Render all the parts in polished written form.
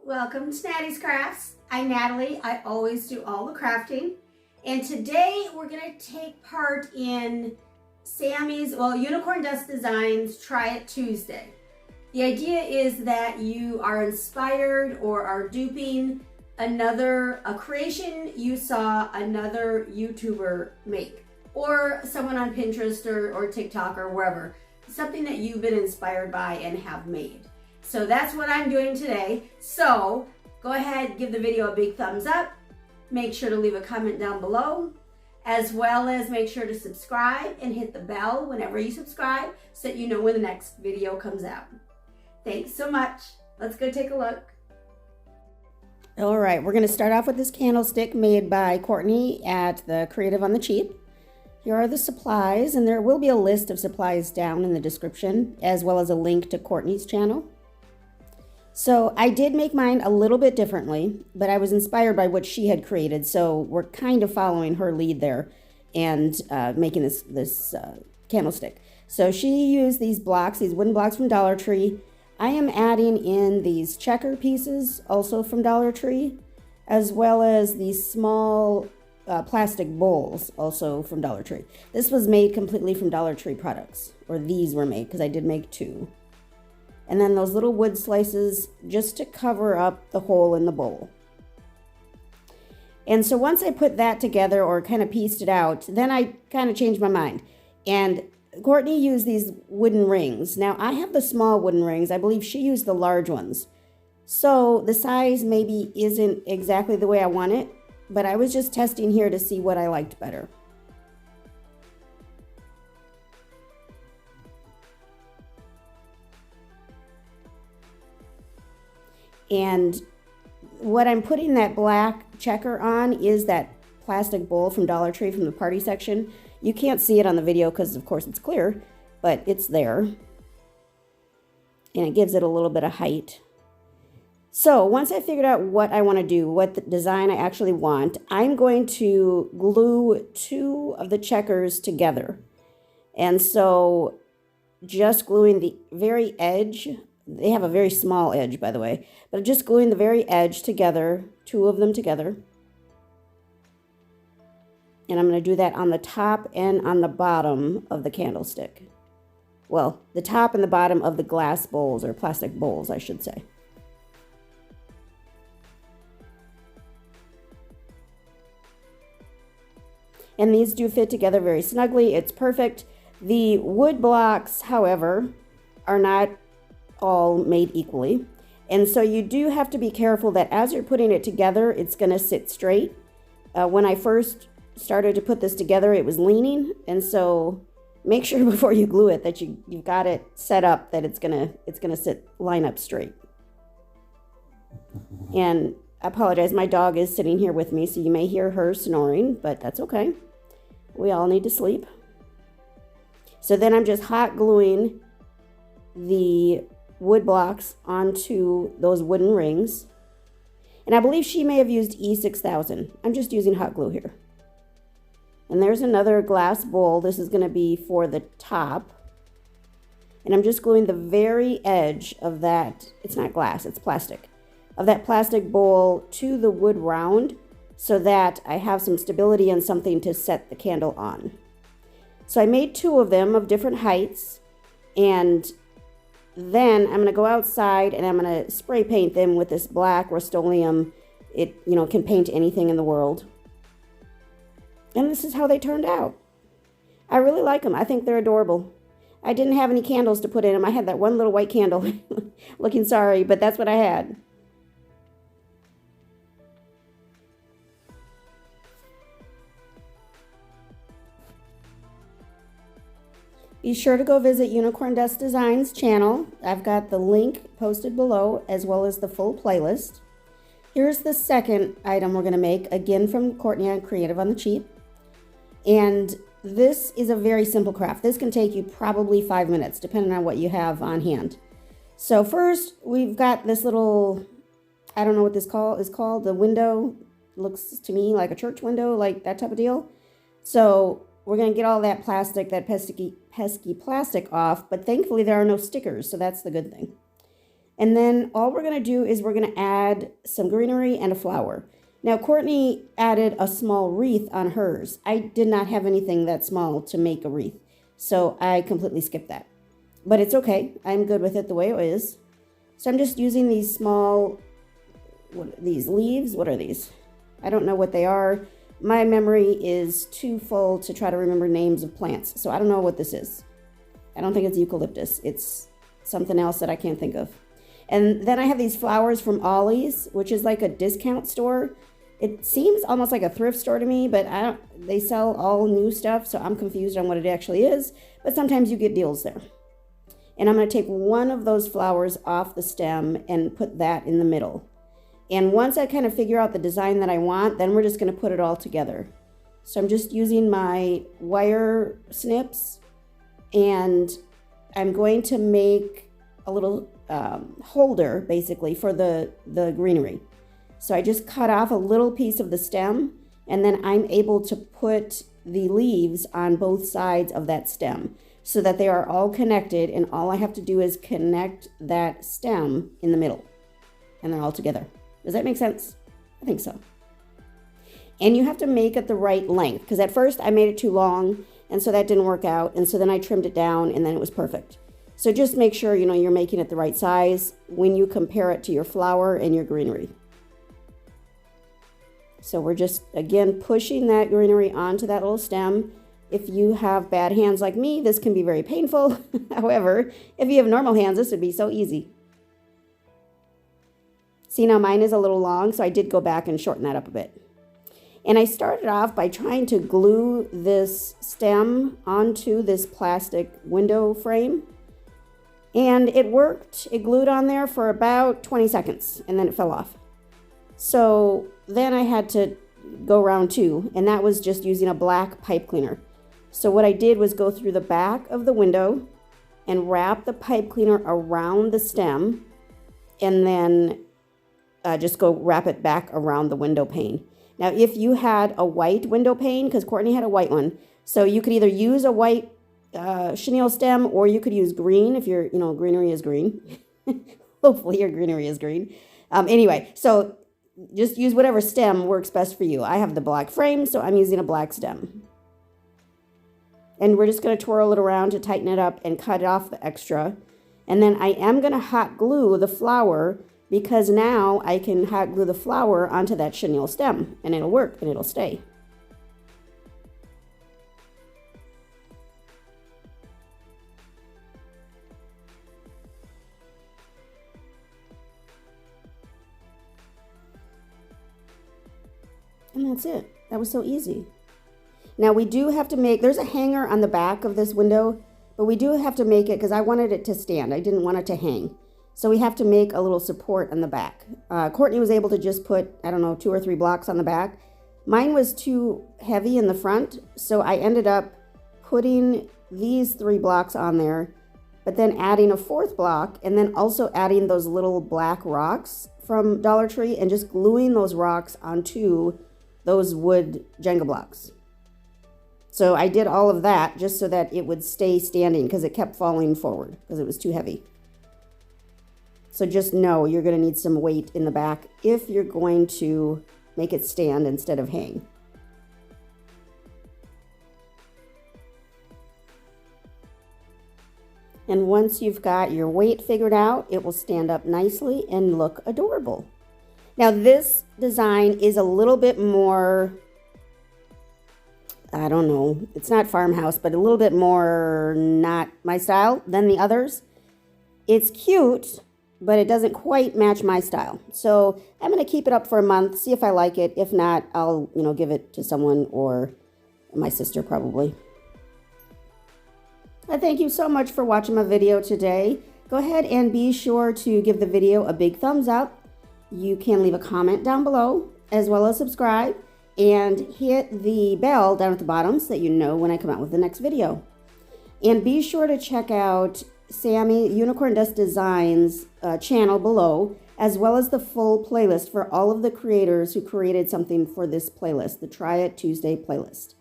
welcome to Nattys Crafts. I'm Natalie. I always do all the crafting. And today we're going to take part in Sammy's, Unicorn Dust Designs Try It Tuesday. The idea is that you are inspired or are duping a creation you saw another YouTuber make, or someone on Pinterest or TikTok or wherever, something that you've been inspired by and have made. So that's what I'm doing today. So go ahead, give the video a big thumbs up. Make sure to leave a comment down below, as well as make sure to subscribe and hit the bell whenever you subscribe so that you know when the next video comes out. Thanks so much. Let's go take a look. All right, we're going to start off with this candlestick made by Courtney at the Creative on the Cheap. Here are the supplies, and there will be a list of supplies down in the description, as well as a link to Courtney's channel. So I did make mine a little bit differently, but I was inspired by what she had created, so we're kind of following her lead there and making this candlestick. So she used these blocks, these wooden blocks from Dollar Tree. I am adding in these checker pieces, also from Dollar Tree, as well as these small plastic bowls, also from Dollar Tree. This was made completely from Dollar Tree products, or these were made, because I did make two. And then those little wood slices just to cover up the hole in the bowl. And so once I put that together, or kind of pieced it out, then I kind of changed my mind. And Courtney used these wooden rings. Now I have the small wooden rings. I believe she used the large ones. So the size maybe isn't exactly the way I want it, but I was just testing here to see what I liked better. And what I'm putting that black checker on is that plastic bowl from Dollar Tree from the party section. You can't see it on the video because of course it's clear, but it's there. And it gives it a little bit of height. So once I figured out what I want to do, what the design I actually want, I'm going to glue two of the checkers together. And so just gluing the very edge, they have a very small edge, by the way, but just gluing the very edge together, two of them together. And I'm going to do that on the top and on the bottom of the candlestick. Well, the top and the bottom of the glass bowls, or plastic bowls, I should say. And these do fit together very snugly. It's perfect. The wood blocks, however, are not all made equally. And so you do have to be careful that as you're putting it together, it's going to sit straight. When I first started to put this together, it was leaning. And so make sure before you glue it that you've got it set up that it's gonna line up straight. And I apologize, my dog is sitting here with me, so you may hear her snoring, but that's okay. We all need to sleep. So then I'm just hot gluing the wood blocks onto those wooden rings. And I believe she may have used E6000. I'm just using hot glue here. And there's another glass bowl. This is going to be for the top. And I'm just gluing the very edge of that, it's not glass, it's plastic, of that plastic bowl to the wood round so that I have some stability and something to set the candle on. So I made two of them of different heights, and then I'm going to go outside and I'm going to spray paint them with this black Rust-Oleum. It, can paint anything in the world. And this is how they turned out. I really like them. I think they're adorable. I didn't have any candles to put in them. I had that one little white candle. Looking sorry, but that's what I had. Be sure to go visit Unicorn Dust Designs channel. I've got the link posted below, as well as the full playlist. Here's the second item we're going to make, again from Courtney on Creative on the Cheap. And this is a very simple craft. This can take you probably 5 minutes, depending on what you have on hand. So first, we've got this little, I don't know what this is called. The window looks to me like a church window, like that type of deal. So we're going to get all that plastic, that pesky plastic off, but thankfully there are no stickers, so that's the good thing. And then all we're going to do is we're going to add some greenery and a flower. Now, Courtney added a small wreath on hers. I did not have anything that small to make a wreath, so I completely skipped that. But it's okay. I'm good with it the way it is. So I'm just using these small, these leaves. What are these? I don't know what they are. My memory is too full to try to remember names of plants, so I don't know what this is. I don't think it's eucalyptus. It's something else that I can't think of. And then I have these flowers from Ollie's, which is like a discount store. It seems almost like a thrift store to me, but they sell all new stuff, so I'm confused on what it actually is. But sometimes you get deals there. And I'm going to take one of those flowers off the stem and put that in the middle. And once I kind of figure out the design that I want, then we're just going to put it all together. So I'm just using my wire snips, and I'm going to make a little holder basically for the greenery. So I just cut off a little piece of the stem, and then I'm able to put the leaves on both sides of that stem so that they are all connected, and all I have to do is connect that stem in the middle, and they're all together. Does that make sense? I think so. And you have to make it the right length, because at first I made it too long, and so that didn't work out, and so then I trimmed it down, and then it was perfect. So just make sure, you're making it the right size when you compare it to your flower and your greenery. So we're just, again, pushing that greenery onto that little stem. If you have bad hands like me, this can be very painful. However, if you have normal hands, this would be so easy. See, now mine is a little long, so I did go back and shorten that up a bit. And I started off by trying to glue this stem onto this plastic window frame. And it worked. It glued on there for about 20 seconds, and then it fell off. So then I had to go round two, and that was just using a black pipe cleaner. So what I did was go through the back of the window and wrap the pipe cleaner around the stem, and then just go wrap it back around the window pane. Now, if you had a white window pane, because Courtney had a white one, so you could either use a white chenille stem, or you could use green if your greenery is green. Hopefully your greenery is green. Anyway, so just use whatever stem works best for you. I have the black frame, so I'm using a black stem. And we're just going to twirl it around to tighten it up and cut off the extra. And then I am going to hot glue the flower, because now I can hot glue the flower onto that chenille stem, and it'll work and it'll stay. And that's it. That was so easy. Now we do have to make, there's a hanger on the back of this window, but we do have to make it because I wanted it to stand. I didn't want it to hang. So we have to make a little support on the back. Courtney was able to just put, 2 or 3 blocks on the back. Mine was too heavy in the front, so I ended up putting these 3 blocks on there, but then adding a 4th block, and then also adding those little black rocks from Dollar Tree, and just gluing those rocks onto those wood Jenga blocks. So I did all of that just so that it would stay standing, because it kept falling forward because it was too heavy. So just know you're going to need some weight in the back if you're going to make it stand instead of hang. And once you've got your weight figured out, it will stand up nicely and look adorable. Now this design is a little bit more, it's not farmhouse, but a little bit more not my style than the others. It's cute, but it doesn't quite match my style. So I'm going to keep it up for a month, see if I like it. If not, I'll, give it to someone, or my sister probably. I thank you so much for watching my video today. Go ahead and be sure to give the video a big thumbs up. You can leave a comment down below, as well as subscribe, and hit the bell down at the bottom so that you know when I come out with the next video. And be sure to check out Sammy Unicorn Dust Designs channel below, as well as the full playlist for all of the creators who created something for this playlist, the Try It Tuesday playlist.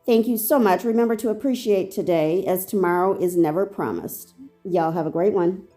Thank you so much. Remember to appreciate today, as tomorrow is never promised. Y'all have a great one.